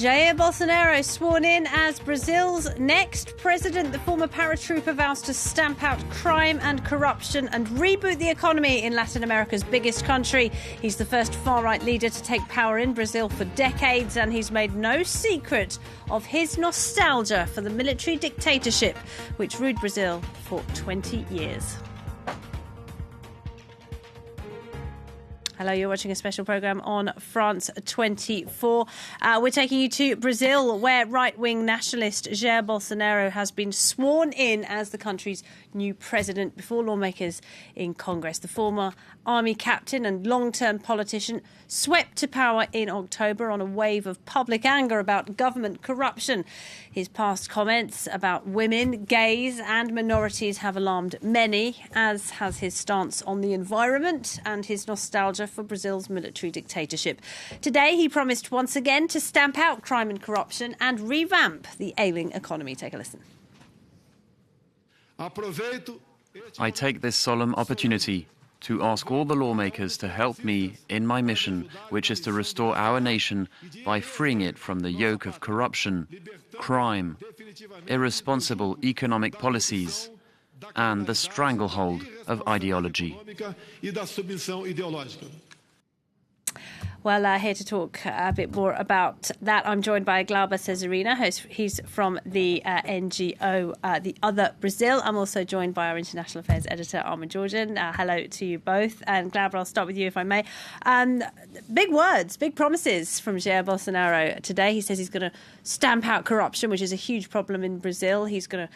Jair Bolsonaro sworn in as Brazil's next president. The former paratrooper vows to stamp out crime and corruption and reboot the economy in Latin America's biggest country. He's the first far-right leader to take power in Brazil for decades, and he's made no secret of his nostalgia for the military dictatorship which ruled Brazil for 20 years. Hello, you're watching a special programme on France 24. We're taking you to Brazil, where right-wing nationalist Jair Bolsonaro has been sworn in as the country's new president before lawmakers in Congress. The former army captain and long-term politician swept to power in October on a wave of public anger about government corruption. His past comments about women, gays and minorities have alarmed many, as has his stance on the environment and his nostalgia for Brazil's military dictatorship. Today, he promised once again to stamp out crime and corruption and revamp the ailing economy. Take a listen. I take this solemn opportunity to ask all the lawmakers to help me in my mission, which is to restore our nation by freeing it from the yoke of corruption, crime, irresponsible economic policies, and the stranglehold of ideology. Well, here to talk a bit more about that, I'm joined by Glauber Cesarina. He's from the NGO The Other Brazil. I'm also joined by our international affairs editor, Armin Georgian. Hello to you both. And Glauber, I'll start with you if I may. Big words, big promises from Jair Bolsonaro today. He says he's going to stamp out corruption, which is a huge problem in Brazil. He's going to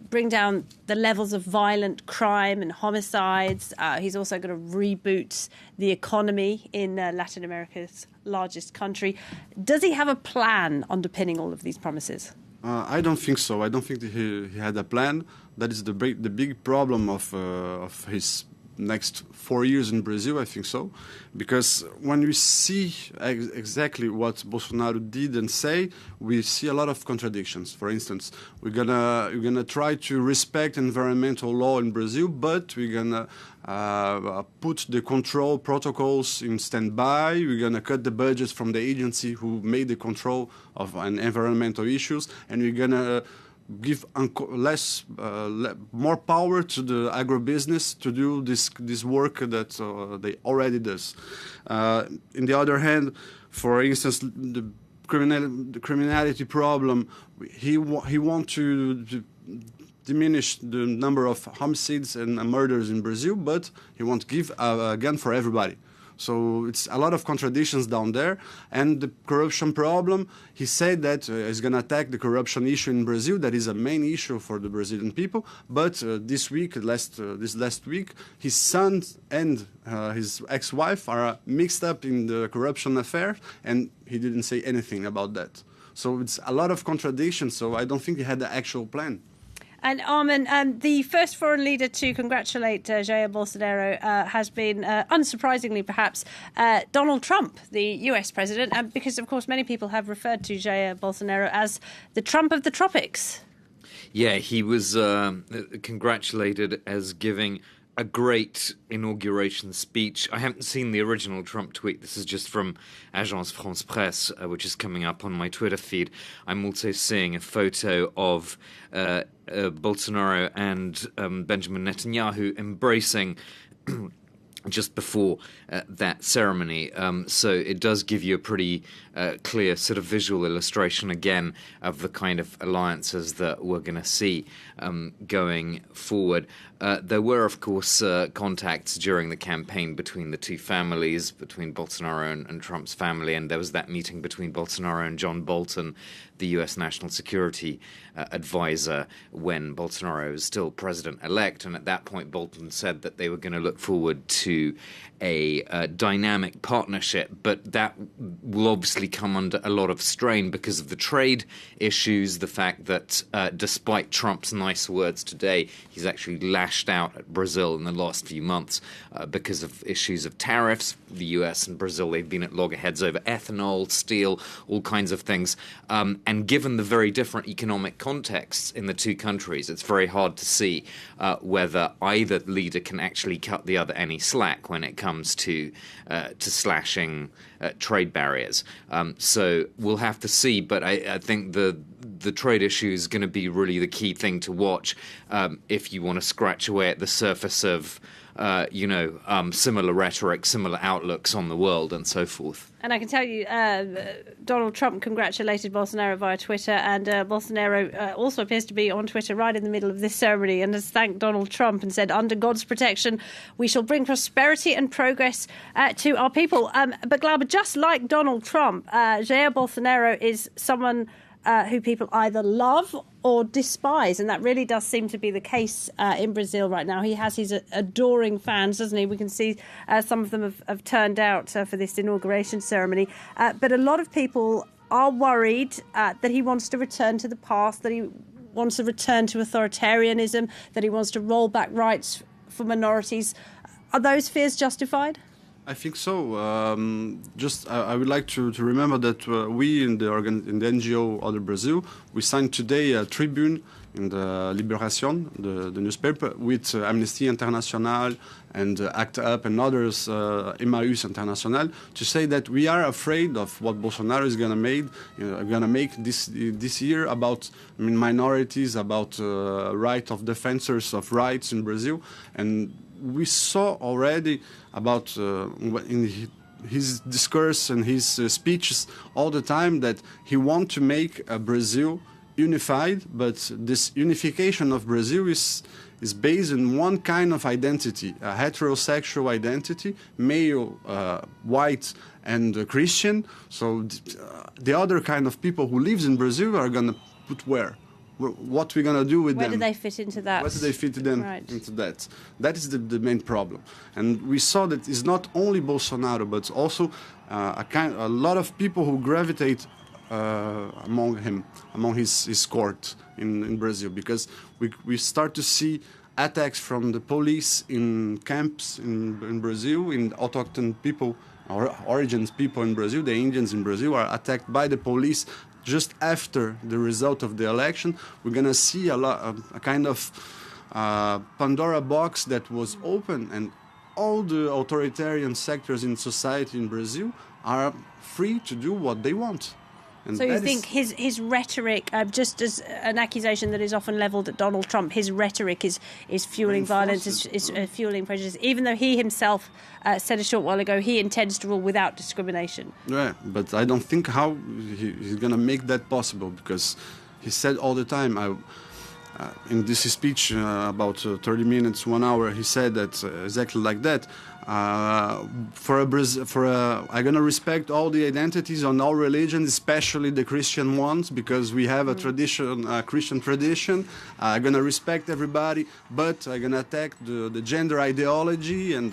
bring down the levels of violent crime and homicides. He's also going to reboot the economy in Latin America's largest country. Does he have a plan underpinning all of these promises? I don't think so. I don't think that he had a plan. That is the big problem of his next 4 years in Brazil, I think so. Because when we see exactly what Bolsonaro did and say, we see a lot of contradictions. For instance, we're gonna try to respect environmental law in Brazil, but we're gonna put the control protocols in standby. We're gonna cut the budgets from the agency who made the control of environmental issues, and we're gonna give more power to the agribusiness to do this work that they already does. On the other hand, for instance, the criminality problem, he want to diminish the number of homicides and murders in Brazil, but he won't give a gun for everybody. So it's a lot of contradictions down there. And the corruption problem, he said that he's going to attack the corruption issue in Brazil. That is a main issue for the Brazilian people. But this last week, his son and his ex-wife are mixed up in the corruption affair, and he didn't say anything about that. So it's a lot of contradictions. So I don't think he had the actual plan. And Armin, the first foreign leader to congratulate Jair Bolsonaro has been, unsurprisingly perhaps, Donald Trump, the US president, because, of course, many people have referred to Jair Bolsonaro as the Trump of the tropics. Yeah, he was congratulated as giving a great inauguration speech. I haven't seen the original Trump tweet. This is just from Agence France Presse, which is coming up on my Twitter feed. I'm also seeing a photo of Bolsonaro and Benjamin Netanyahu embracing just before that ceremony. So it does give you a pretty clear sort of visual illustration again of the kind of alliances that we're going to see going forward. There were, of course, contacts during the campaign between the two families, between Bolsonaro and Trump's family, and there was that meeting between Bolsonaro and John Bolton, the U.S. National Security Advisor, when Bolsonaro was still president-elect. And at that point, Bolton said that they were going to look forward to a dynamic partnership, but that will obviously come under a lot of strain because of the trade issues, the fact that despite Trump's nice words today, he's actually lashed lashed out at Brazil in the last few months because of issues of tariffs. The US and Brazil, they've been at loggerheads over ethanol, steel, all kinds of things. And given the very different economic contexts in the two countries, it's very hard to see whether either leader can actually cut the other any slack when it comes to slashing trade barriers. So we'll have to see, but I think the trade issue is going to be really the key thing to watch if you want to scratch away at the surface of similar rhetoric, similar outlooks on the world and so forth. And I can tell you, Donald Trump congratulated Bolsonaro via Twitter, and Bolsonaro also appears to be on Twitter right in the middle of this ceremony and has thanked Donald Trump and said, under God's protection, we shall bring prosperity and progress to our people. But Glauber, just like Donald Trump, Jair Bolsonaro is someone who people either love or despise, and that really does seem to be the case in Brazil right now. He has his adoring fans, doesn't he? We can see some of them have turned out for this inauguration ceremony. But a lot of people are worried that he wants to return to the past, that he wants to return to authoritarianism, that he wants to roll back rights for minorities. Are those fears justified? I think so. I would like to remember that we in the NGO Other Brazil, we signed today a tribune in the Liberación, the newspaper, with Amnesty International and ACT UP and others, Emmaüs International, to say that we are afraid of what Bolsonaro is going to make this year about minorities, about right of defenders of rights in Brazil. And we saw already about in his discourse and his speeches all the time that he wants to make Brazil unified, but this unification of Brazil is based on one kind of identity, a heterosexual identity, male, white, and Christian. So the other kind of people who lives in Brazil are going to put where? What we're going to do with them? Where do they fit into that? Where do they fit into that? That is the main problem. And we saw that it's not only Bolsonaro, but also a lot of people who gravitate among his court in Brazil, because we start to see attacks from the police in camps in Brazil, in autochthon people, or origins people in Brazil, the Indians in Brazil are attacked by the police just after the result of the election. We're going to see a kind of Pandora box that was open, and all the authoritarian sectors in society in Brazil are free to do what they want. And so you think his rhetoric, just as an accusation that is often levelled at Donald Trump, his rhetoric is fueling violence, is fueling prejudice, even though he himself said a short while ago he intends to rule without discrimination. Yeah, but I don't think how he's going to make that possible, because he said all the time, in this speech about 30 minutes, 1 hour, he said that exactly like that. I'm gonna respect all the identities on all religions, especially the Christian ones, because we have a Christian tradition. I'm gonna respect everybody, but I'm gonna attack the gender ideology, and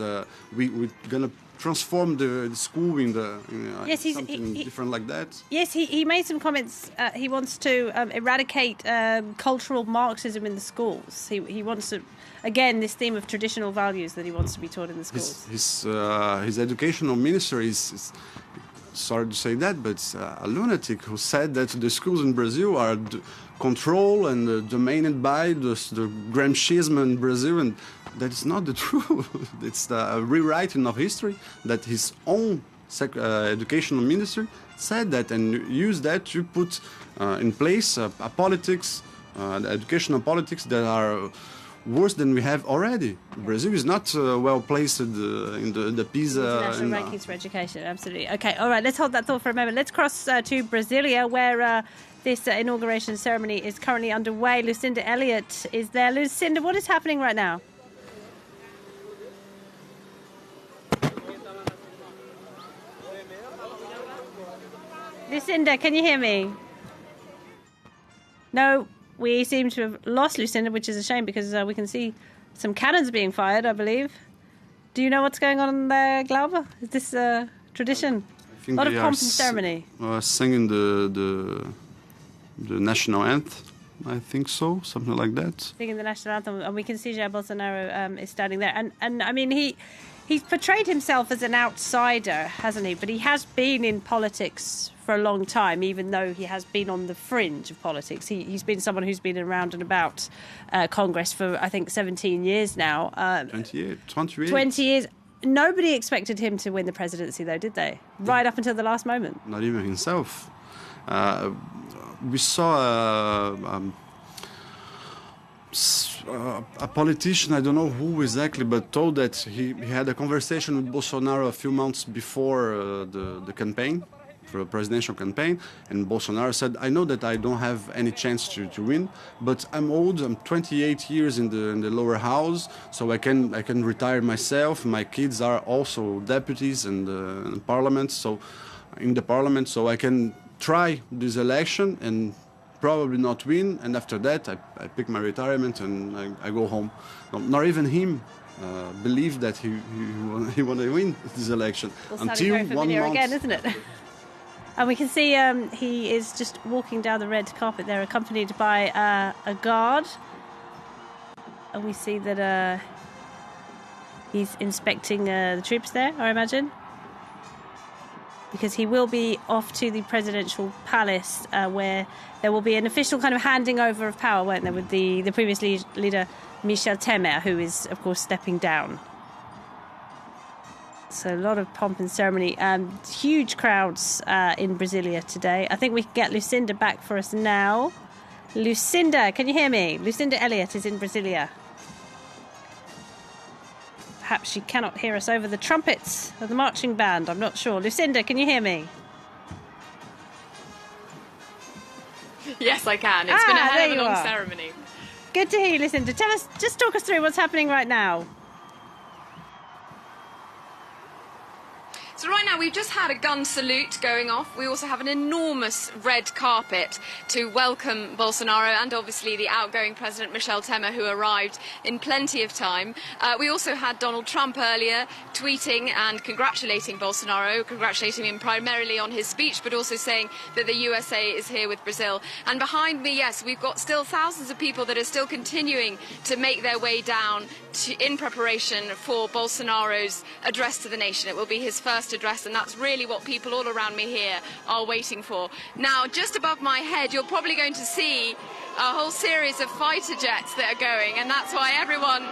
we're gonna transform the school in something different like that. Yes, he made some comments. He wants to eradicate cultural Marxism in the schools. He wants to, again, this theme of traditional values that he wants to be taught in the schools. His educational minister is sorry to say that, but a lunatic who said that the schools in Brazil are controlled and dominated by the Gramscism in Brazil, and that is not the truth. It's a rewriting of history that his own educational minister said that, and used that to put in place educational politics that are worse than we have already. Brazil is not well placed in the PISA international rankings for education. Absolutely. Okay. All right. Let's hold that thought for a moment. Let's cross to Brasilia, where this inauguration ceremony is currently underway. Lucinda Elliott is there. Lucinda, what is happening right now? Lucinda, can you hear me? No. We seem to have lost Lucinda, which is a shame, because we can see some cannons being fired, I believe. Do you know what's going on there, Glauber? Is this a tradition? A lot of pomp and ceremony. Singing the national anthem, I think so, something like that. Singing the national anthem, and we can see Jair Bolsonaro is standing there. And I mean, he's portrayed himself as an outsider, hasn't he? But he has been in politics for a long time, even though he has been on the fringe of politics. He's been someone who's been around and about Congress for, I think, 17 years now. 20 years. Nobody expected him to win the presidency, though, did they? Right up until the last moment. Not even himself. We saw a politician, I don't know who exactly, but told that he had a conversation with Bolsonaro a few months before the campaign, for the presidential campaign, and Bolsonaro said, I know that I don't have any chance to win, but I'm old, I'm 28 years in the lower house, so I can retire myself. My kids are also deputies in the parliament, so I can try this election and probably not win, and after that I pick my retirement and I go home. Not even him believed that he want to win this election until very familiar 1 month again, isn't it? And we can see he is just walking down the red carpet there, accompanied by a guard, and we see that he's inspecting the troops there, I imagine, because he will be off to the presidential palace where there will be an official kind of handing over of power, won't there, with the previous leader, Michel Temer, who is, of course, stepping down. So a lot of pomp and ceremony. Huge crowds in Brasilia today. I think we can get Lucinda back for us now. Lucinda, can you hear me? Lucinda Elliott is in Brasilia. Perhaps she cannot hear us over the trumpets of the marching band. I'm not sure. Lucinda, can you hear me? Yes, I can. It's been a hell of a long ceremony. Good to hear you, Lucinda. Just talk us through what's happening right now. So right now we've just had a gun salute going off. We also have an enormous red carpet to welcome Bolsonaro and obviously the outgoing President Michel Temer, who arrived in plenty of time. We also had Donald Trump earlier tweeting and congratulating Bolsonaro, congratulating him primarily on his speech, but also saying that the USA is here with Brazil. And behind me, yes, we've got still thousands of people that are still continuing to make their way down in preparation for Bolsonaro's address to the nation. It will be his first address, and that's really what people all around me here are waiting for. Now, just above my head, you're probably going to see a whole series of fighter jets that are going, and that's why everyone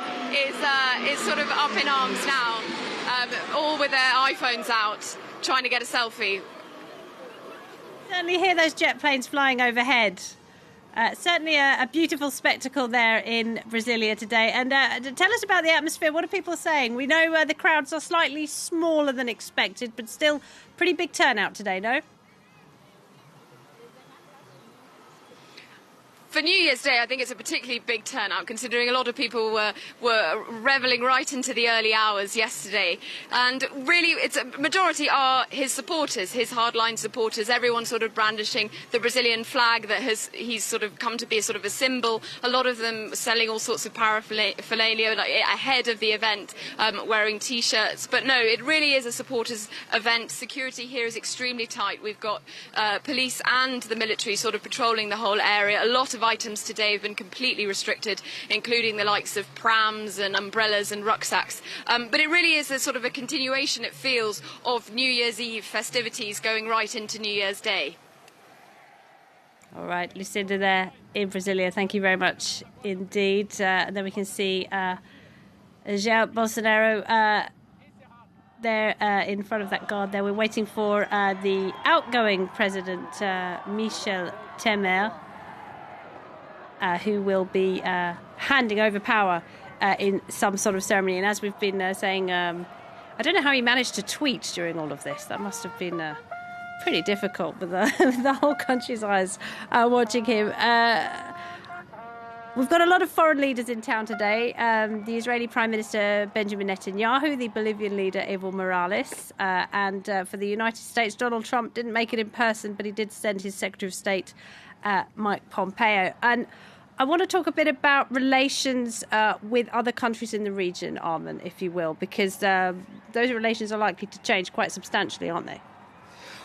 is sort of up in arms now, all with their iPhones out, trying to get a selfie. Certainly hear those jet planes flying overhead. Certainly a beautiful spectacle there in Brasilia today. And tell us about the atmosphere. What are people saying? We know the crowds are slightly smaller than expected, but still pretty big turnout today, no? For New Year's Day, I think it's a particularly big turnout, considering a lot of people were revelling right into the early hours yesterday. And really, it's a majority are his supporters, his hardline supporters, everyone sort of brandishing the Brazilian flag that he's sort of come to be a sort of a symbol. A lot of them selling all sorts of paraphernalia like ahead of the event, wearing T-shirts. But no, it really is a supporters event. Security here is extremely tight. We've got police and the military sort of patrolling the whole area. A lot of items today have been completely restricted, including the likes of prams and umbrellas and rucksacks. But it really is a sort of a continuation, it feels, of New Year's Eve festivities going right into New Year's Day. All right, Lucinda there in Brasilia, thank you very much indeed. And then we can see Jair Bolsonaro there in front of that guard there. We're waiting for the outgoing president, Michel Temer, who will be handing over power in some sort of ceremony. And as we've been saying, I don't know how he managed to tweet during all of this. That must have been pretty difficult with the whole country's eyes watching him. We've got a lot of foreign leaders in town today. The Israeli Prime Minister Benjamin Netanyahu, the Bolivian leader Evo Morales, and for the United States, Donald Trump didn't make it in person, but he did send his Secretary of State, Mike Pompeo. And I want to talk a bit about relations with other countries in the region, Armin, if you will, because those relations are likely to change quite substantially, aren't they?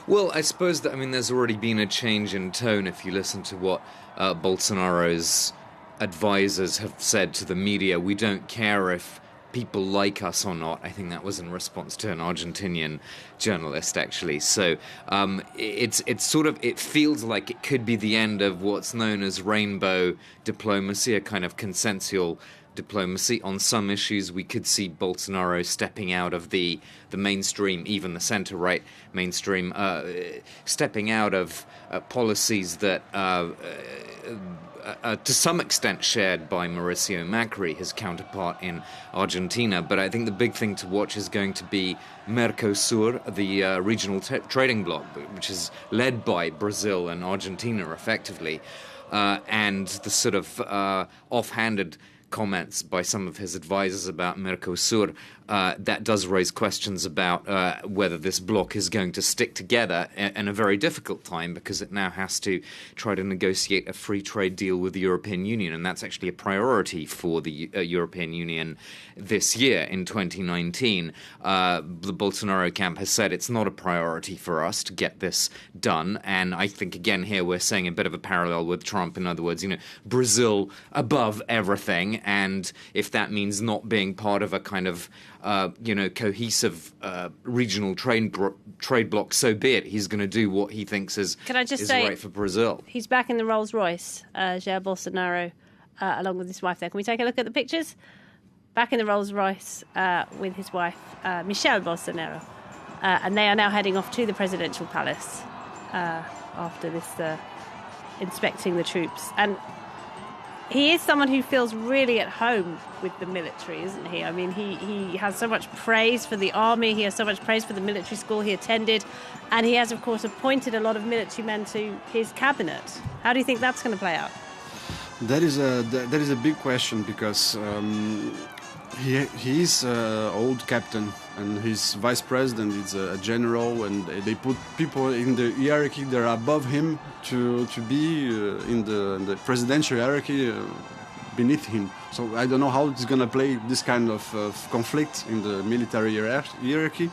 Well, I suppose that, there's already been a change in tone if you listen to what Bolsonaro's advisors have said to the media. We don't care if people like us or not. I think that was in response to an Argentinian journalist, actually. So it feels like it could be the end of what's known as rainbow diplomacy, a kind of consensual diplomacy. On some issues, we could see Bolsonaro stepping out of the mainstream, even the centre-right mainstream, stepping out of policies that to some extent shared by Mauricio Macri, his counterpart in Argentina. But I think the big thing to watch is going to be Mercosur, the regional trading bloc, which is led by Brazil and Argentina, effectively, and the sort of offhanded comments by some of his advisors about Mercosur, that does raise questions about whether this bloc is going to stick together in a very difficult time, because it now has to try to negotiate a free trade deal with the European Union, and that's actually a priority for the European Union this year in 2019. The Bolsonaro camp has said it's not a priority for us to get this done, and I think again here we're seeing a bit of a parallel with Trump. In other words, Brazil above everything, and if that means not being part of a kind of cohesive regional trade bloc, so be it. He's going to do what he thinks is right for Brazil. He's back in the Rolls-Royce, Jair Bolsonaro, along with his wife there. Can we take a look at the pictures? Back in the Rolls-Royce with his wife, Michelle Bolsonaro. And they are now heading off to the presidential palace after this inspecting the troops. And he is someone who feels really at home with the military, isn't he? He has so much praise for the army, he has so much praise for the military school he attended, and he has, of course, appointed a lot of military men to his cabinet. How do you think that's going to play out? That is a big question, because he is an old captain, and his vice president is a general, and they put people in the hierarchy that are above him to be in the presidential hierarchy beneath him. So I don't know how it's going to play this kind of conflict in the military hierarchy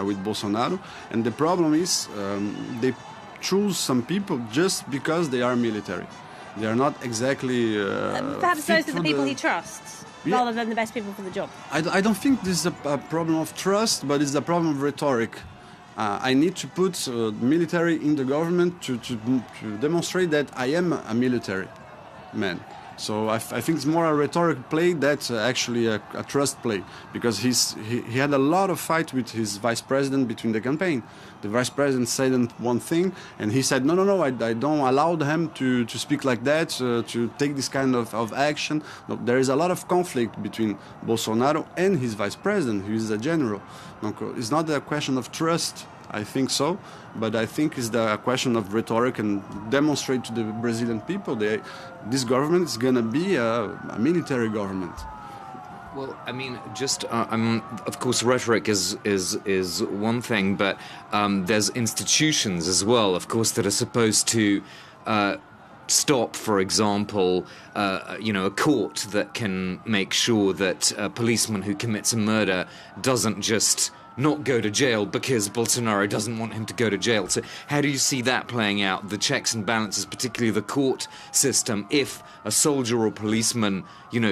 with Bolsonaro. And the problem is they choose some people just because they are military. They are not exactly perhaps those are the people he trusts. Yeah. Rather than the best people for the job. I don't think this is a problem of trust, but it's a problem of rhetoric. I need to put military in the government to demonstrate that I am a military man. So I think it's more a rhetoric play that's actually a trust play, because he had a lot of fight with his vice president between the campaign. The vice president said one thing, and he said, no, I don't allow him to speak like that, to take this kind of action. No, there is a lot of conflict between Bolsonaro and his vice president, who is a general. It's not a question of trust, I think so, but I think it's a question of rhetoric and demonstrate to the Brazilian people that this government is going to be a military government. Well, of course, rhetoric is one thing, but there's institutions as well, of course, that are supposed to stop, for example, a court that can make sure that a policeman who commits a murder doesn't just not go to jail because Bolsonaro doesn't want him to go to jail. So how do you see that playing out, the checks and balances, particularly the court system, if a soldier or policeman,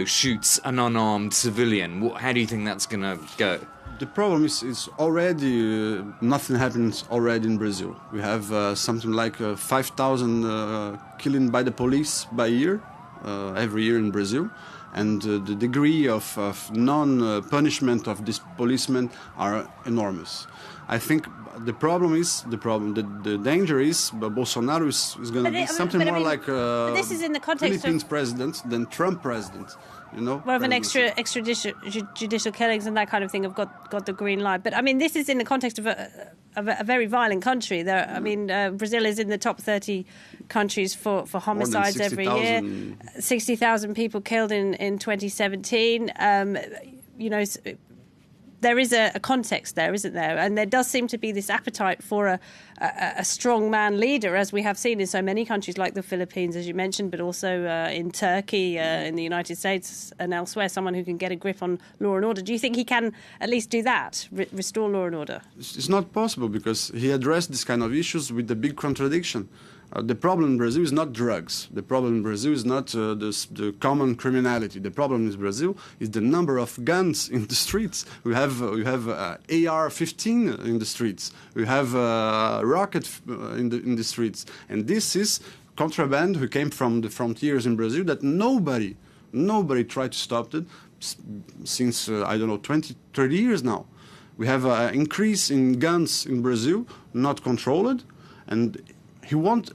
shoots an unarmed civilian? How do you think that's going to go? The problem is already, nothing happens already in Brazil. We have something like 5,000 killing by the police by year, every year in Brazil. And the degree of non-punishment of these policemen are enormous. I think the danger is Bolsonaro is going to be something more like this is in the context Philippines president than Trump president. More of an extrajudicial killings and that kind of thing have got the green light. But this is in the context of a very violent country. Brazil is in the top 30 countries for homicides every year. 60,000 people killed in 2017. there is a context there, isn't there? And there does seem to be this appetite for a strongman leader, as we have seen in so many countries like the Philippines, as you mentioned, but also in Turkey, in the United States and elsewhere, someone who can get a grip on law and order. Do you think he can at least do that, restore law and order? It's not possible because he addressed this kind of issues with the big contradiction. The problem in Brazil is not drugs. The problem in Brazil is not the common criminality. The problem in Brazil is the number of guns in the streets. We have AR-15 in the streets. We have rocket in the streets. And this is contraband who came from the frontiers in Brazil that nobody tried to stop it since, 20, 30 years now. We have an increase in guns in Brazil, not controlled, and he won't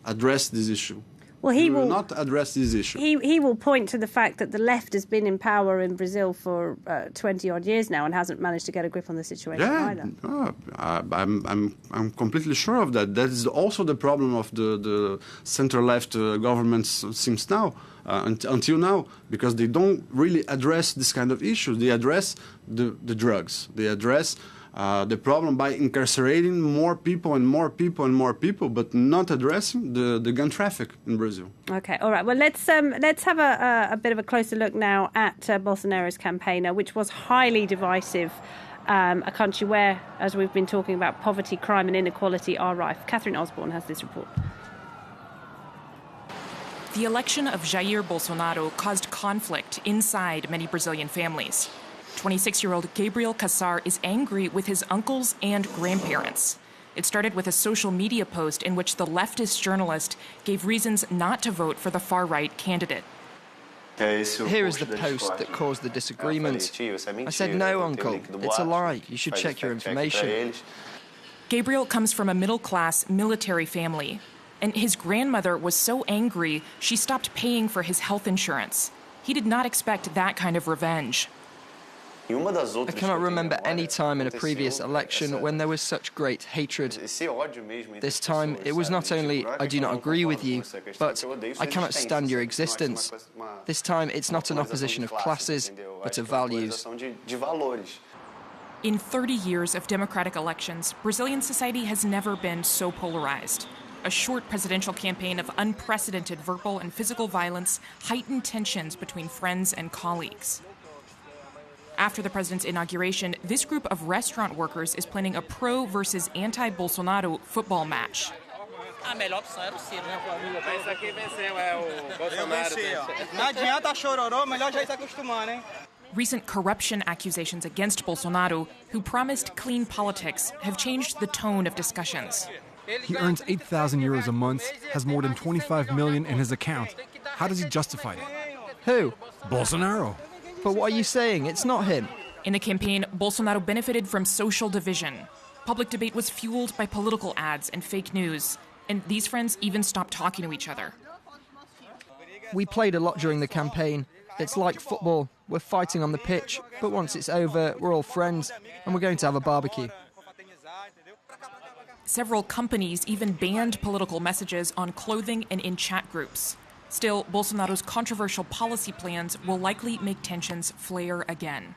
address this issue. Well, he will not address this issue. He will point to the fact that the left has been in power in Brazil for 20-odd years now and hasn't managed to get a grip on the situation either. I'm completely sure of that. That is also the problem of the center-left governments since now, until now, because they don't really address this kind of issues. They address the drugs. They address the problem by incarcerating more people and more people and more people, but not addressing the gun traffic in Brazil. Okay, all right. Well, let's have a bit of a closer look now at Bolsonaro's campaign, which was highly divisive. A country where, as we've been talking about, poverty, crime and inequality are rife. Catherine Osborne has this report. The election of Jair Bolsonaro caused conflict inside many Brazilian families. 26-year-old Gabriel Cassar is angry with his uncles and grandparents. It started with a social media post in which the leftist journalist gave reasons not to vote for the far-right candidate. Here is the post that caused the disagreement. I said, "No, uncle, it's a lie. You should check your information." Gabriel comes from a middle-class military family, and his grandmother was so angry she stopped paying for his health insurance. He did not expect that kind of revenge. I cannot remember any time in a previous election when there was such great hatred. This time, it was not only, "I do not agree with you," but "I cannot stand your existence." This time, it's not an opposition of classes, but of values. In 30 years of democratic elections, Brazilian society has never been so polarized. A short presidential campaign of unprecedented verbal and physical violence heightened tensions between friends and colleagues. After the president's inauguration, this group of restaurant workers is planning a pro versus anti-Bolsonaro football match. Recent corruption accusations against Bolsonaro, who promised clean politics, have changed the tone of discussions. He earns 8,000 euros a month, has more than 25 million in his account. How does he justify it? Who? Bolsonaro. But what are you saying? It's not him. In the campaign, Bolsonaro benefited from social division. Public debate was fueled by political ads and fake news, and these friends even stopped talking to each other. We played a lot during the campaign. It's like football. We're fighting on the pitch, but once it's over, we're all friends, and we're going to have a barbecue. Several companies even banned political messages on clothing and in chat groups. Still, Bolsonaro's controversial policy plans will likely make tensions flare again.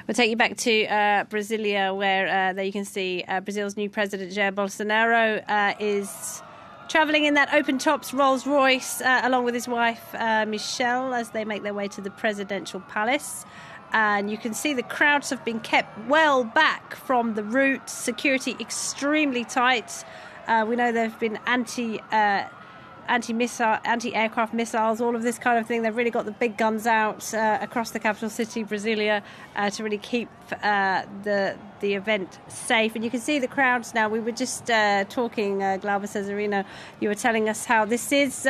We'll take you back to Brasilia, where there you can see Brazil's new president, Jair Bolsonaro, is travelling in that open-tops Rolls-Royce along with his wife, Michelle, as they make their way to the presidential palace. And you can see the crowds have been kept well back from the route, security extremely tight. We know there have been anti-aircraft missiles, all of this kind of thing. They've really got the big guns out across the capital city, Brasilia, to really keep the event safe. And you can see the crowds now. We were just talking, Glauber Cesarino, you were telling us how this is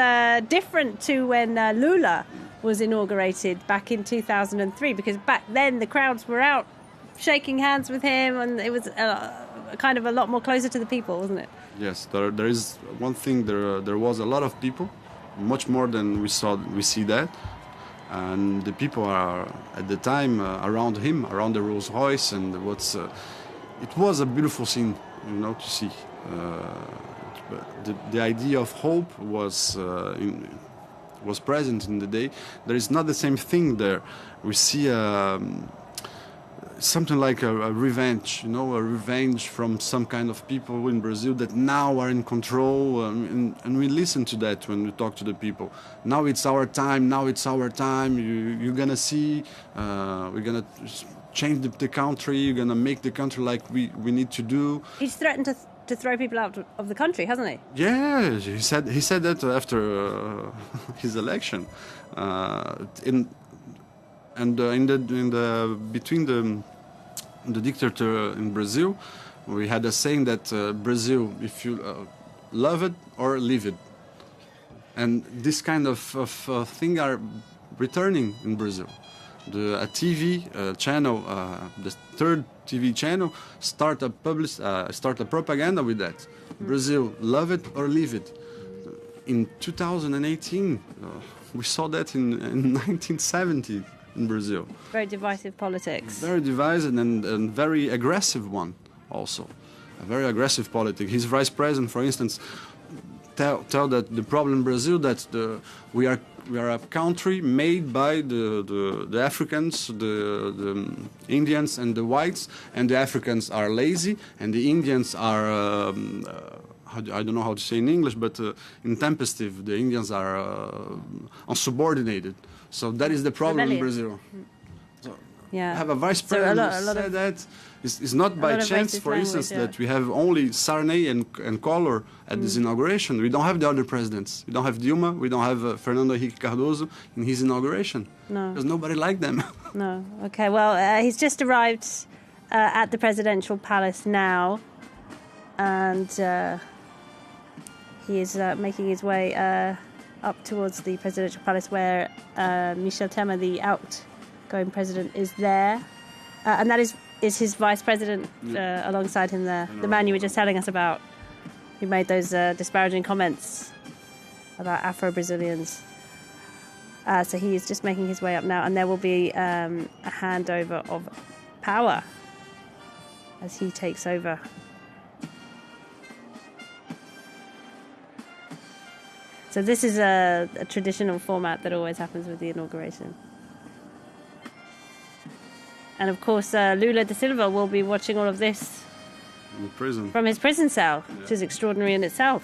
different to when Lula was inaugurated back in 2003, because back then the crowds were out shaking hands with him, and it was kind of a lot more closer to the people, wasn't it? Yes, there is one thing. There was a lot of people, much more than we see that, and the people are at the time around him, around the Rolls Royce, and it was a beautiful scene, to see. The idea of hope was present in the day. There is not the same thing there. We see something like a revenge, a revenge from some kind of people in Brazil that now are in control, and we listen to that when we talk to the people. Now it's our time. Now it's our time. You're gonna see. We're gonna change the country. You're gonna make the country like we need to do. He's threatened to throw people out of the country, hasn't he? Yeah, he said that after his election. Between the dictator in Brazil, we had a saying that Brazil, if you love it or leave it, and this kind of thing are returning in Brazil. A TV channel, the third TV channel, start a propaganda with that. Brazil, love it or leave it. In 2018, we saw that in 1970 in Brazil. Very divisive politics. Very divisive and very aggressive one also. A very aggressive politics. His vice president, for instance, tell that the problem in Brazil that we are a country made by the Africans, the Indians and the whites, and the Africans are lazy and the Indians are I don't know how to say in English, but intempestive. The Indians are unsubordinated. So that is the problem in Brazil. So yeah. Have a vice president who said that. It's not by chance, for instance, that we have only Sarney and Collor at this inauguration. We don't have the other presidents. We don't have Dilma. We don't have Fernando Henrique Cardoso in his inauguration. No. Because nobody liked them. No. Okay, well, he's just arrived at the presidential palace now. And he is making his way up towards the presidential palace where Michel Temer, the outgoing president, is there. And that is his vice president alongside him there. The man you were just telling us about, who made those disparaging comments about Afro-Brazilians. So he is just making his way up now, and there will be a handover of power as he takes over. So this is a traditional format that always happens with the inauguration. And of course, Lula da Silva will be watching all of this in prison. From his prison cell, which is extraordinary in itself.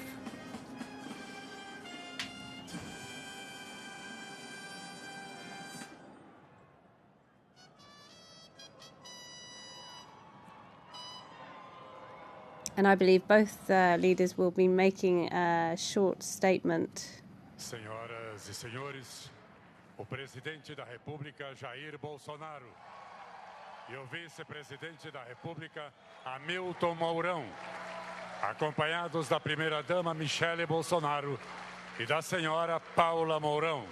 And I believe both leaders will be making a short statement. Senhoras e senhores, o presidente da República, Jair Bolsonaro, e o vice-presidente da República, Hamilton Mourão, acompanhados da primeira-dama Michele Bolsonaro e da senhora Paula Mourão.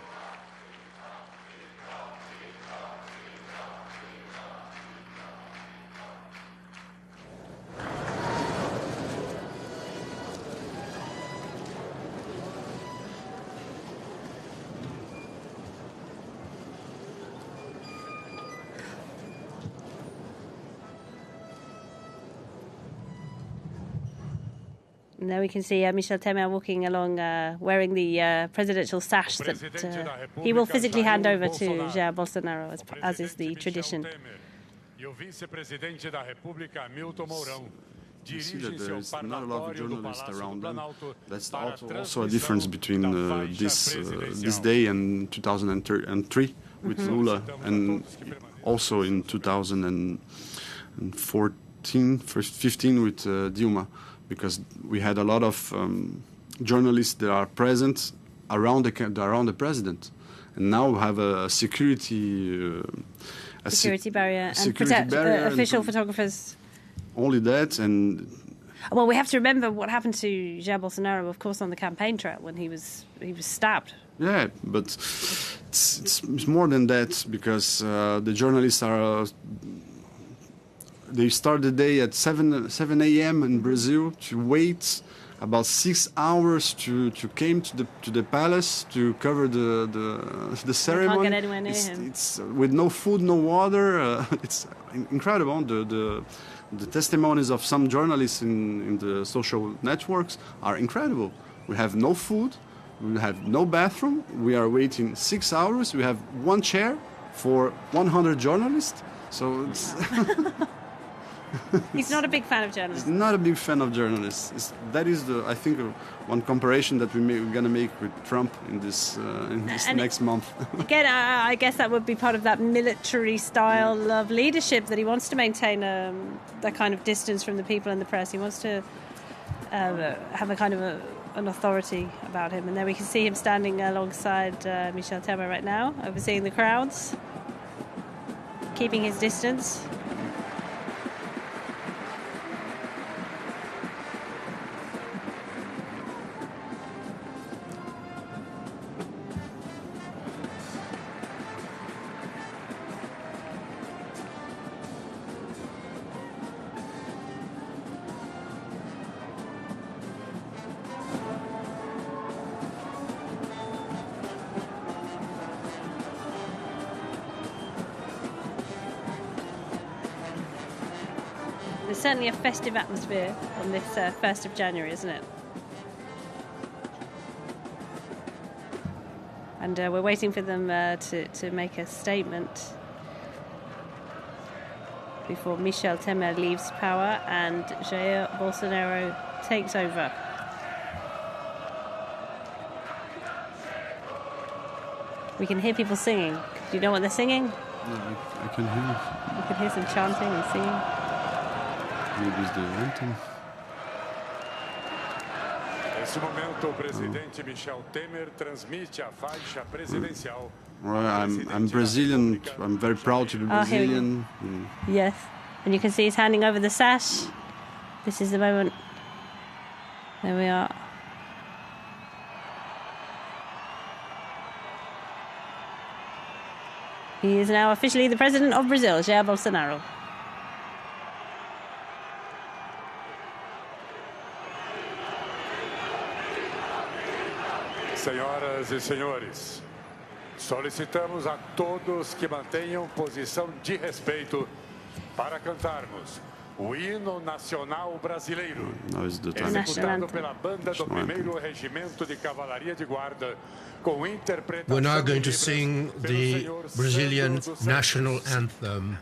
And there we can see Michel Temer walking along wearing the presidential sash that he will physically hand over to Jair Bolsonaro, as is the tradition. You see that there is not a lot of journalists around them. That's also a difference between this day and 2003 with Lula, and also in 2014, 15 with Dilma. Because we had a lot of journalists that are present around the president, and now we have a security barrier and protect official photographers. Only that, and well, we have to remember what happened to Jair Bolsonaro, of course, on the campaign trail when he was stabbed. Yeah, but it's more than that, because the journalists are. They start the day at 7 a.m. in Brazil to wait about 6 hours to came to the palace to cover the ceremony. Can't get anywhere near him. It's with no food, no water. It's incredible. The testimonies of some journalists in the social networks are incredible. We have no food, we have no bathroom. We are waiting 6 hours. We have one chair for 100 journalists. So it's He's not a big fan of journalists. he's not a big fan of journalists. That is I think, one comparison that we're going to make with Trump in this next month. Again, I guess that would be part of that military style of leadership that he wants to maintain that kind of distance from the people and the press. He wants to have a kind of an authority about him. And there we can see him standing alongside Michel Temer right now, overseeing the crowds, keeping his distance. There's certainly a festive atmosphere on this 1st of January, isn't it? And we're waiting for them to make a statement before Michel Temer leaves power and Jair Bolsonaro takes over. We can hear people singing. Do you know what they're singing? No, I can hear. You can hear some chanting and singing. Maybe it's the anthem. Nesse momento, o presidente Michel Temer transmite a faixa presidencial. I'm Brazilian. I'm very proud to be Brazilian. Yes. And you can see he's handing over the sash. This is the moment. There we are. He is now officially the president of Brazil, Jair Bolsonaro. Senhoras e senhores, solicitamos a todos que mantenham posição de respeito para cantarmos o hino nacional brasileiro, executado pela banda do 1º Regimento de Cavalaria de Guarda, com interpretação. We're now going to sing the Brazilian national anthem.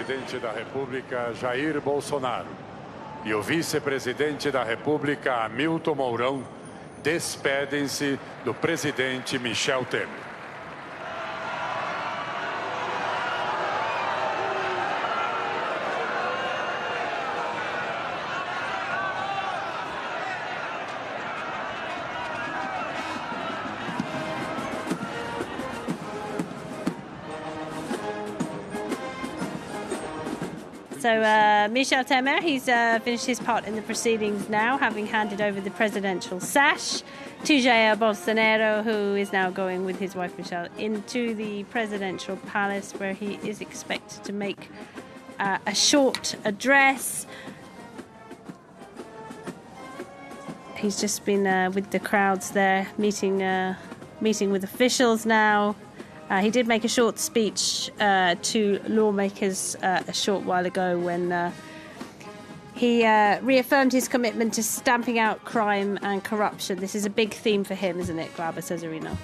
presidente da República, Jair Bolsonaro, e o vice-presidente da República, Hamilton Mourão, despedem-se do presidente Michel Temer. So Michel Temer, he's finished his part in the proceedings now, having handed over the presidential sash to Jair Bolsonaro, who is now going with his wife Michelle into the presidential palace, where he is expected to make a short address. He's just been with the crowds there, meeting with officials now. He did make a short speech to lawmakers a short while ago when he reaffirmed his commitment to stamping out crime and corruption. This is a big theme for him, isn't it, Glauber Cesarino?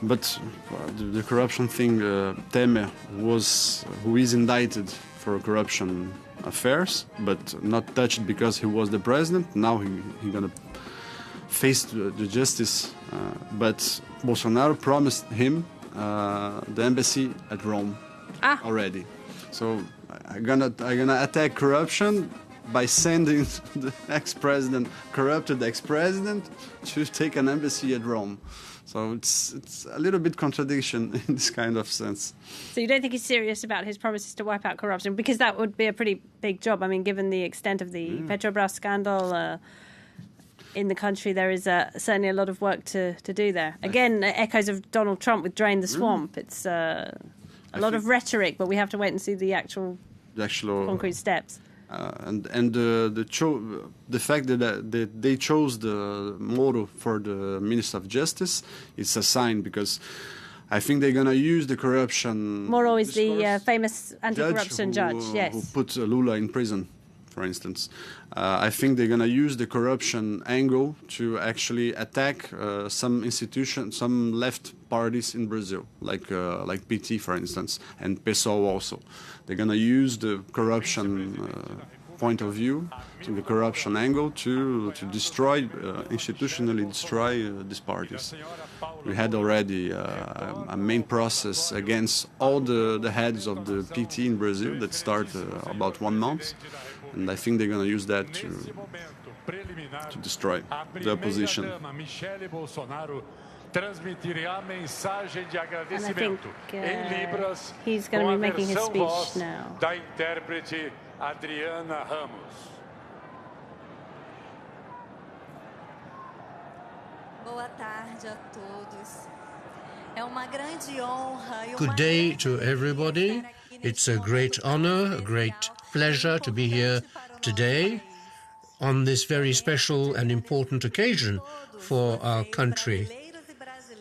But the corruption thing, Temer who is indicted for corruption affairs, but not touched because he was the president. Now he's gonna face the justice, but Bolsonaro promised him the embassy at Rome already. So I'm gonna attack corruption by sending the corrupted ex-president, to take an embassy at Rome. So it's a little bit contradiction in this kind of sense. So you don't think he's serious about his promises to wipe out corruption? Because that would be a pretty big job. I mean, given the extent of the Petrobras scandal in the country, there is certainly a lot of work to do there. Again, echoes of Donald Trump with Drain the Swamp. It's a lot of rhetoric, but we have to wait and see the actual concrete steps. And the fact that they chose the motto for the Minister of Justice, it's a sign, because I think they're going to use the corruption. Moro is the famous anti-corruption judge, yes. Who put Lula in prison, for instance. I think they're going to use the corruption angle to actually attack some institutions, some left parties in Brazil, like PT, for instance, and PSOL also. They're going to use the corruption point of view, to the corruption angle, to destroy, institutionally destroy these parties. We had already a main process against all the heads of the PT in Brazil that started about 1 month. And I think they're going to use that to destroy the opposition. And I think he's going to be making his speech now. Good day to everybody. It's a great honor, a great pleasure to be here today on this very special and important occasion for our country.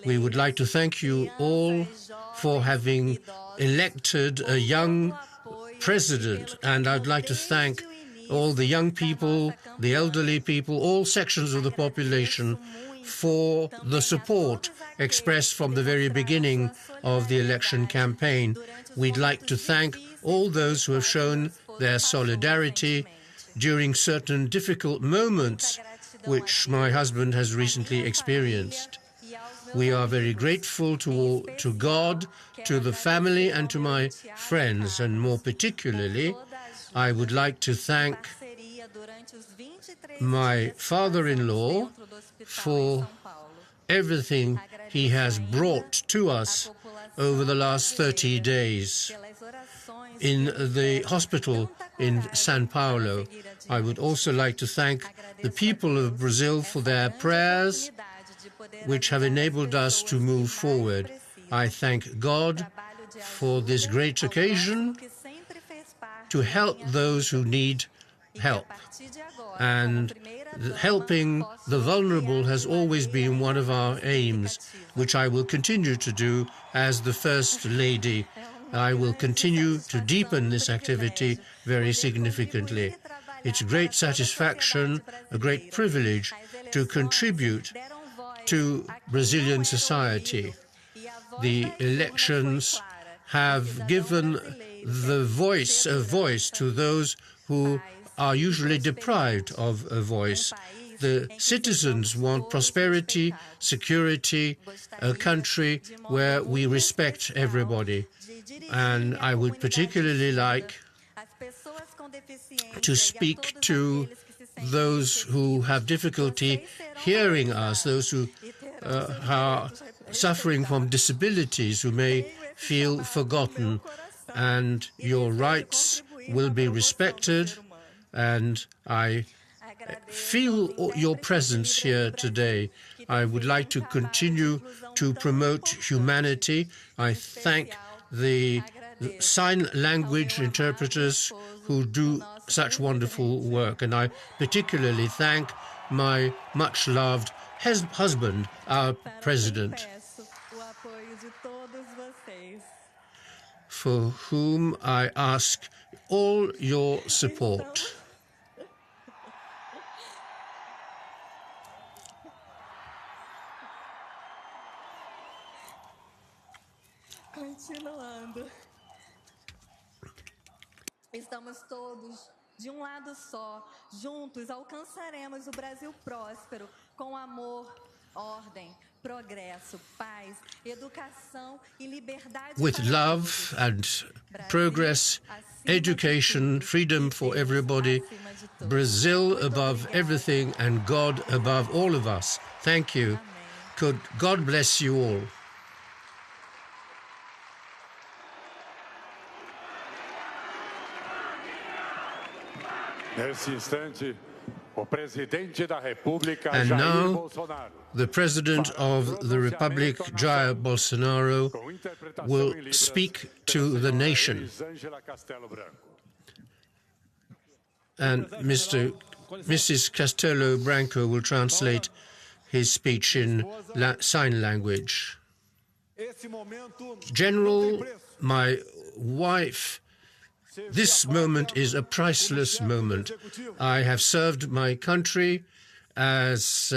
We would like to thank you all for having elected a young president, and I'd like to thank all the young people, the elderly people, all sections of the population for the support expressed from the very beginning of the election campaign. We'd like to thank all those who have shown their solidarity during certain difficult moments which my husband has recently experienced. We are very grateful to God, to the family, and to my friends, and more particularly, I would like to thank my father-in-law for everything he has brought to us over the last 30 days in the hospital in São Paulo. I would also like to thank the people of Brazil for their prayers, which have enabled us to move forward. I thank God for this great occasion to help those who need help. And helping the vulnerable has always been one of our aims, which I will continue to do as the First Lady. I will continue to deepen this activity very significantly. It's a great satisfaction, a great privilege to contribute to Brazilian society. The elections have given a voice to those who are usually deprived of a voice. The citizens want prosperity, security, a country where we respect everybody. And I would particularly like to speak to those who have difficulty hearing us, those who are suffering from disabilities, who may feel forgotten, and your rights will be respected. And I feel your presence here today. I would like to continue to promote humanity. I thank the sign language interpreters who do such wonderful work, and I particularly thank my much-loved husband, our president, for whom I ask all your support. Continuando. Estamos todos de lado só, juntos alcançaremos o Brasil próspero, com amor, ordem, progresso, paz, educação e liberdade. With love and progress, education, freedom for everybody, Brazil above everything and God above all of us. Thank you. Could God bless you all. And now, the President of the Republic, Jair Bolsonaro, will speak to the nation. And Mrs. Castelo Branco will translate his speech in sign language. General, my wife, this moment is a priceless moment. I have served my country as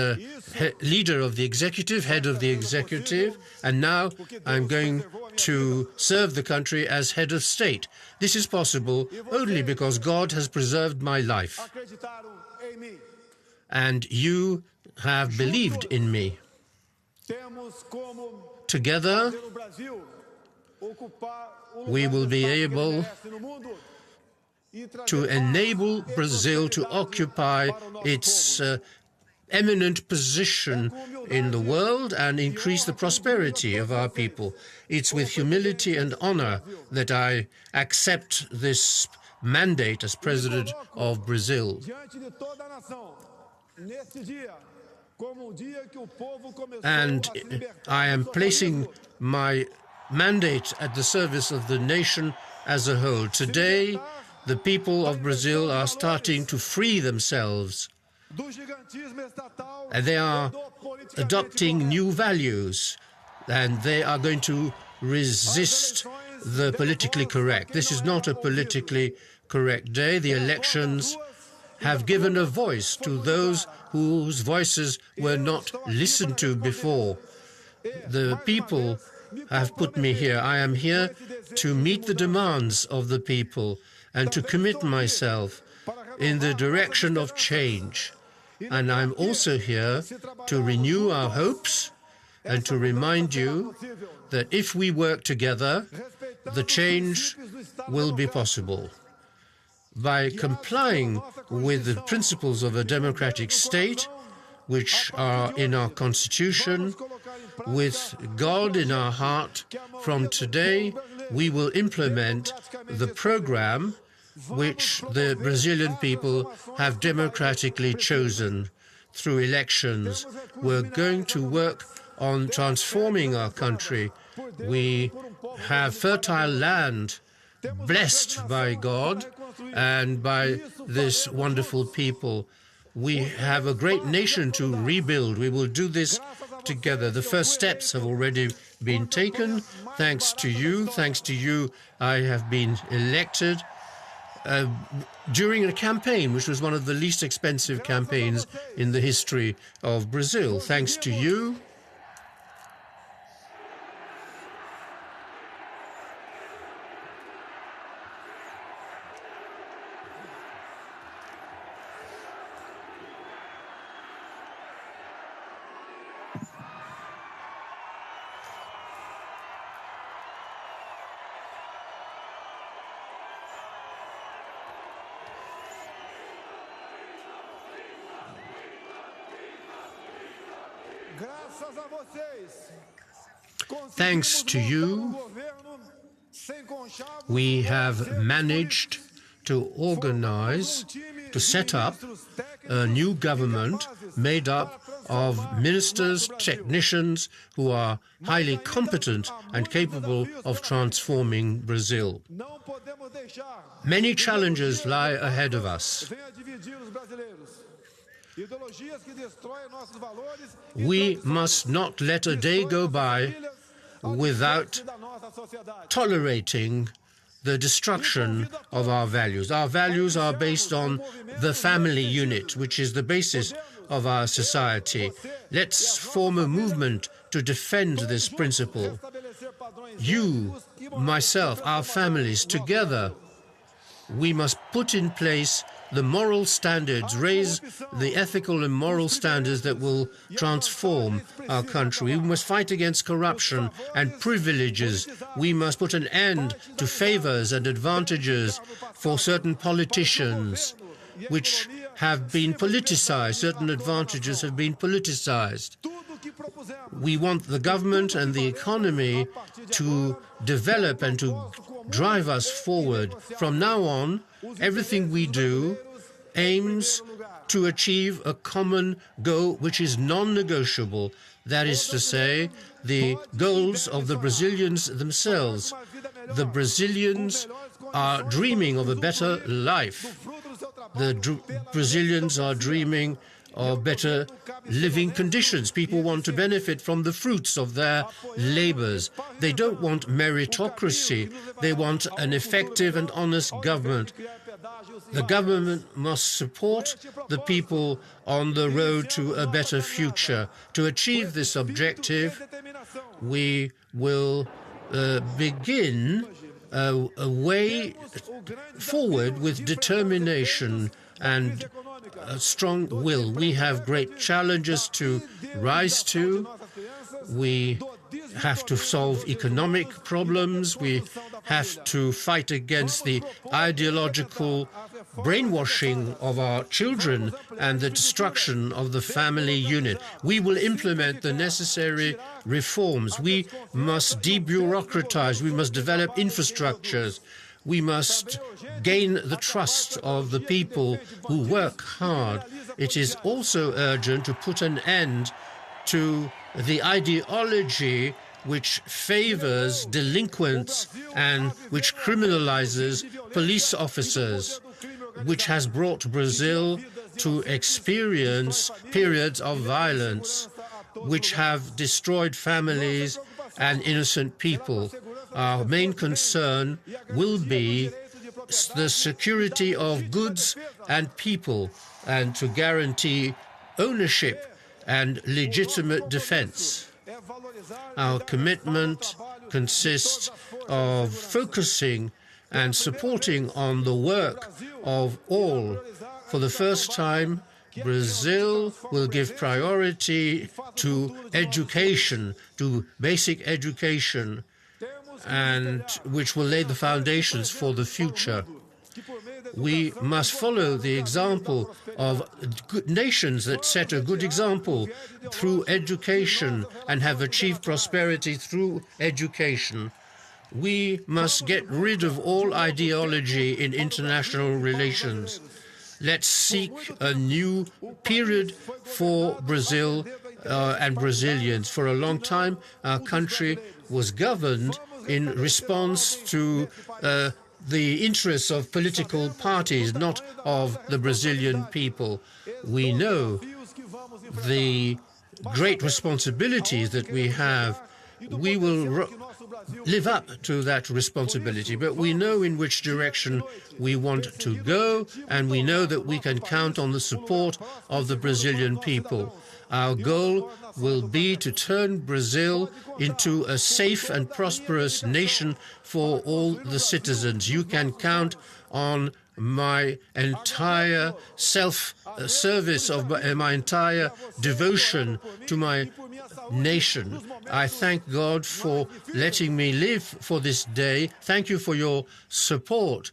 leader of the executive, head of the executive, and now I'm going to serve the country as head of state. This is possible only because God has preserved my life. And you have believed in me. Together, we will be able to enable Brazil to occupy its eminent position in the world and increase the prosperity of our people. It's with humility and honor that I accept this mandate as President of Brazil. And I am placing my mandate at the service of the nation as a whole. Today, the people of Brazil are starting to free themselves. And they are adopting new values, and they are going to resist the politically correct. This is not a politically correct day. The elections have given a voice to those whose voices were not listened to before. The people have put me here. I am here to meet the demands of the people and to commit myself in the direction of change. And I'm also here to renew our hopes and to remind you that if we work together, the change will be possible. By complying with the principles of a democratic state, which are in our constitution, with God in our heart, from today we will implement the program which the Brazilian people have democratically chosen through elections. We're going to work on transforming our country. We have fertile land blessed by God and by this wonderful people. We have a great nation to rebuild. We will do this together. The first steps have already been taken. Thanks to you, I have been elected during a campaign which was one of the least expensive campaigns in the history of Brazil. Thanks to you, Thanks to you, we have managed to organize, to set up a new government made up of ministers, technicians who are highly competent and capable of transforming Brazil. Many challenges lie ahead of us. We must not let a day go by without tolerating the destruction of our values. Our values are based on the family unit, which is the basis of our society. Let's form a movement to defend this principle. You, myself, our families, together, we must put in place the moral standards, raise the ethical and moral standards that will transform our country. We must fight against corruption and privileges. We must put an end to favors and advantages for certain politicians, which have been politicized. Certain advantages have been politicized. We want the government and the economy to develop and to drive us forward. From now on, everything we do aims to achieve a common goal which is non-negotiable. That is to say, the goals of the Brazilians themselves. The Brazilians are dreaming of a better life. The Brazilians are dreaming of better living conditions. People want to benefit from the fruits of their labors. They don't want meritocracy. They want an effective and honest government. The government must support the people on the road to a better future. To achieve this objective, we will begin a way forward with determination and a strong will. We have great challenges to rise to. We have to solve economic problems. We have to fight against the ideological brainwashing of our children and the destruction of the family unit. We will implement the necessary reforms. We must debureaucratize. We must develop infrastructures. We must gain the trust of the people who work hard. It is also urgent to put an end to the ideology which favors delinquents and which criminalizes police officers, which has brought Brazil to experience periods of violence, which have destroyed families and innocent people. Our main concern will be the security of goods and people, and to guarantee ownership and legitimate defense. Our commitment consists of focusing and supporting on the work of all. For the first time, Brazil will give priority to education, to basic education, and which will lay the foundations for the future. We must follow the example of good nations that set a good example through education and have achieved prosperity through education. We must get rid of all ideology in international relations. Let's seek a new period for Brazil and Brazilians. For a long time, our country was governed in response to the interests of political parties, not of the Brazilian people. We know the great responsibilities that we have. We will live up to that responsibility, but we know in which direction we want to go, and we know that we can count on the support of the Brazilian people. Our goal will be to turn Brazil into a safe and prosperous nation for all the citizens. You can count on my entire self-service, of my entire devotion to my nation. I thank God for letting me live for this day. Thank you for your support.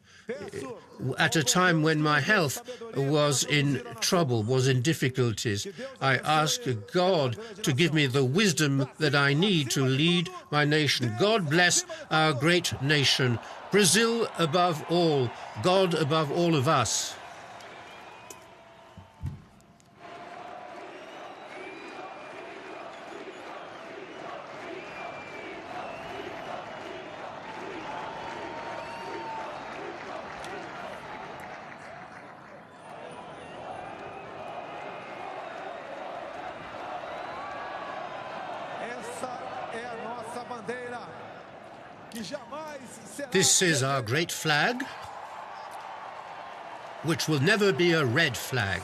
at a time when my health was in trouble, was in difficulties. I asked God to give me the wisdom that I need to lead my nation. God bless our great nation. Brazil above all, God above all of us. This is our great flag, which will never be a red flag.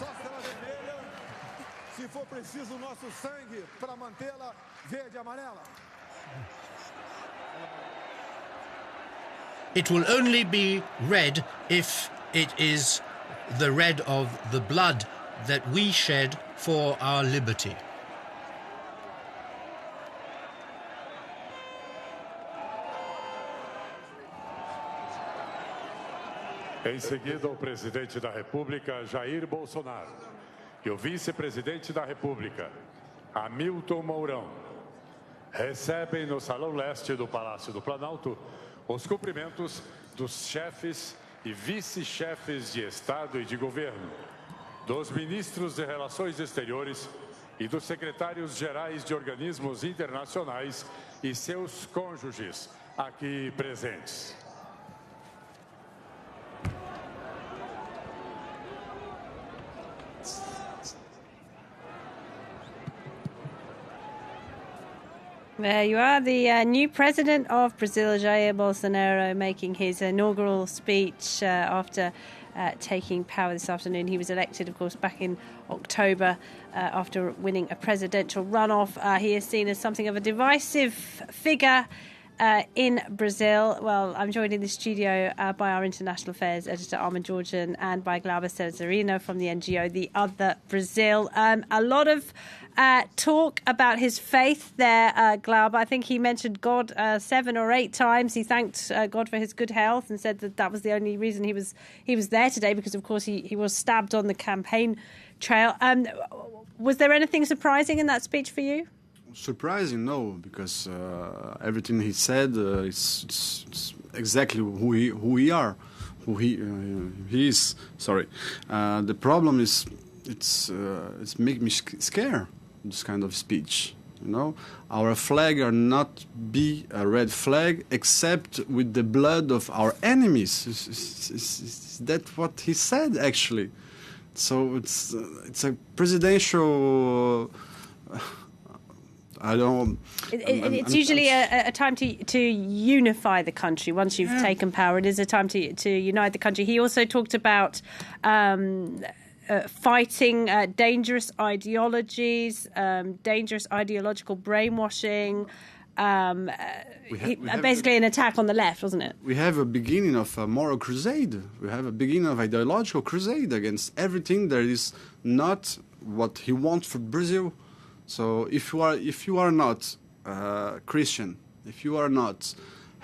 It will only be red if it is the red of the blood that we shed for our liberty. Em seguida, o presidente da República, Jair Bolsonaro, e o vice-presidente da República, Hamilton Mourão, recebem no Salão Leste do Palácio do Planalto os cumprimentos dos chefes e vice-chefes de Estado e de Governo, dos ministros de Relações Exteriores e dos secretários-gerais de organismos internacionais e seus cônjuges aqui presentes. There you are, the new president of Brazil, Jair Bolsonaro, making his inaugural speech after taking power this afternoon. He was elected, of course, back in October after winning a presidential runoff. He is seen as something of a divisive figure in Brazil. Well, I'm joined in the studio by our international affairs editor, Armin Georgian, and by Glauber Cesarino from the NGO, The Other Brazil. A lot of talk about his faith there, Glauber. I think he mentioned God 7 or 8 times. He thanked God for his good health and said that was the only reason he was there today, because, of course, he was stabbed on the campaign trail. Was there anything surprising in that speech for you? Surprising, no, because everything he said is exactly who he is. Sorry, the problem is it's make me scared. This kind of speech, you know, our flag are not be a red flag except with the blood of our enemies. Is that what he said actually? So it's a presidential. I don't. It's usually a time to unify the country. Once you've taken power, it is a time to unite the country. He also talked about fighting dangerous ideologies, dangerous ideological brainwashing. Basically an attack on the left, wasn't it? We have a beginning of a moral crusade. We have a beginning of ideological crusade against everything that is not what he wants for Brazil. So if you are not Christian, if you are not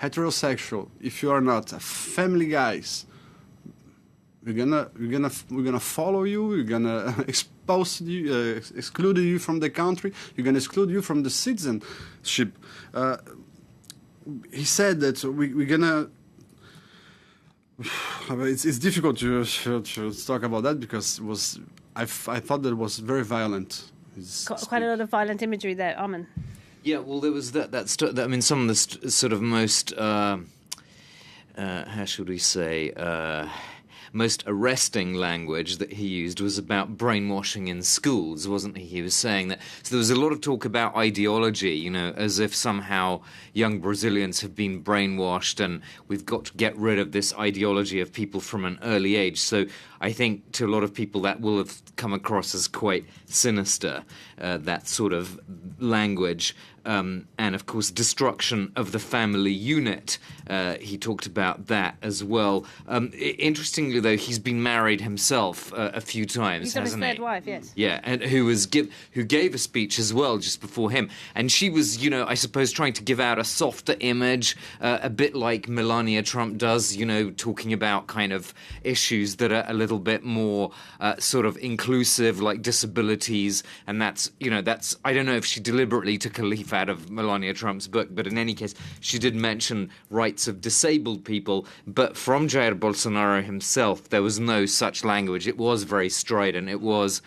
heterosexual, if you are not a family guys, we're gonna follow you. We're gonna expose you, exclude you from the country. We're gonna exclude you from the citizenship. He said that we're gonna. It's difficult to talk about that because I thought that it was very violent. Quite a lot of violent imagery there, Armin. Yeah, well, there was I mean, some of the sort of most, how should we say, most arresting language that he used was about brainwashing in schools, wasn't he? He was saying that. So there was a lot of talk about ideology, you know, as if somehow young Brazilians have been brainwashed and we've got to get rid of this ideology of people from an early age. So I think to a lot of people that will have come across as quite sinister, that sort of language. and of course destruction of the family unit. He talked about that as well. Interestingly, though, he's been married himself a few times, He's on his hasn't he? third wife, yes. Yeah, and who gave a speech as well just before him, and she was, I suppose, trying to give out a softer image, a bit like Melania Trump does, talking about kind of issues that are a little bit more sort of inclusive, like disabilities, and that's I don't know if she deliberately took a leaf out of Melania Trump's book, but in any case, she did mention rights of disabled people, but from Jair Bolsonaro himself, there was no such language. It was very strident. It was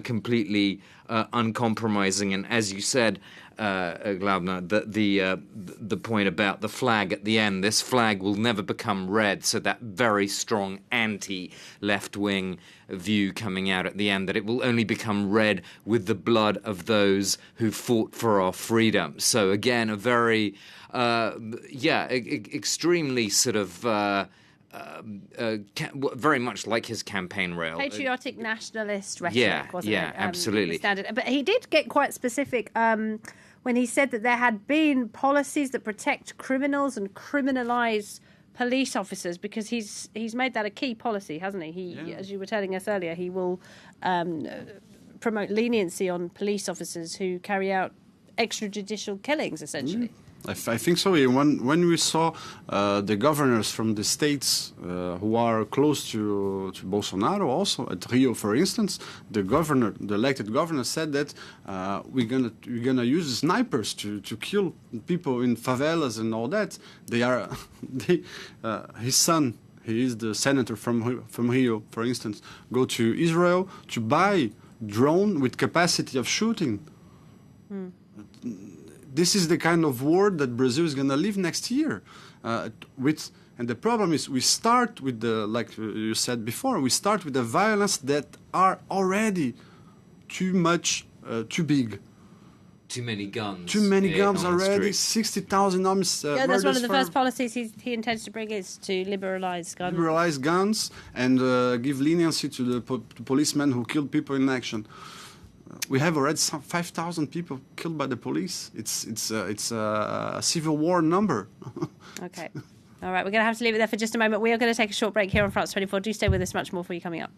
completely uncompromising, and as you said, Glaubner, the point about the flag at the end, this flag will never become red, so that very strong anti-left-wing view coming out at the end, that it will only become red with the blood of those who fought for our freedom. So again, a very, extremely sort of... very much like his campaign rail. Patriotic nationalist rhetoric, wasn't it? Absolutely. Standard. But he did get quite specific when he said that there had been policies that protect criminals and criminalise police officers, because he's made that a key policy, hasn't he? As you were telling us earlier, he will promote leniency on police officers who carry out extrajudicial killings, essentially. I think so. When we saw the governors from the states who are close to Bolsonaro, also at Rio, for instance, the elected governor, said that we're gonna use snipers to kill people in favelas and all that. His son, he is the senator from Rio, for instance, go to Israel to buy drone with capacity of shooting. This is the kind of world that Brazil is going to live next year. And the problem is, we start with like you said before, we start with the violence that are already too big. Too many guns. Too many guns already. 60,000 arms. That's one of the first policies he intends to bring, is to liberalise guns. Liberalise guns and give leniency to the policemen who killed people in action. We have already 5,000 people killed by the police. It's a civil war number. Okay. All right, we're going to have to leave it there for just a moment. We are going to take a short break here on France 24. Do stay with us, much more for you coming up.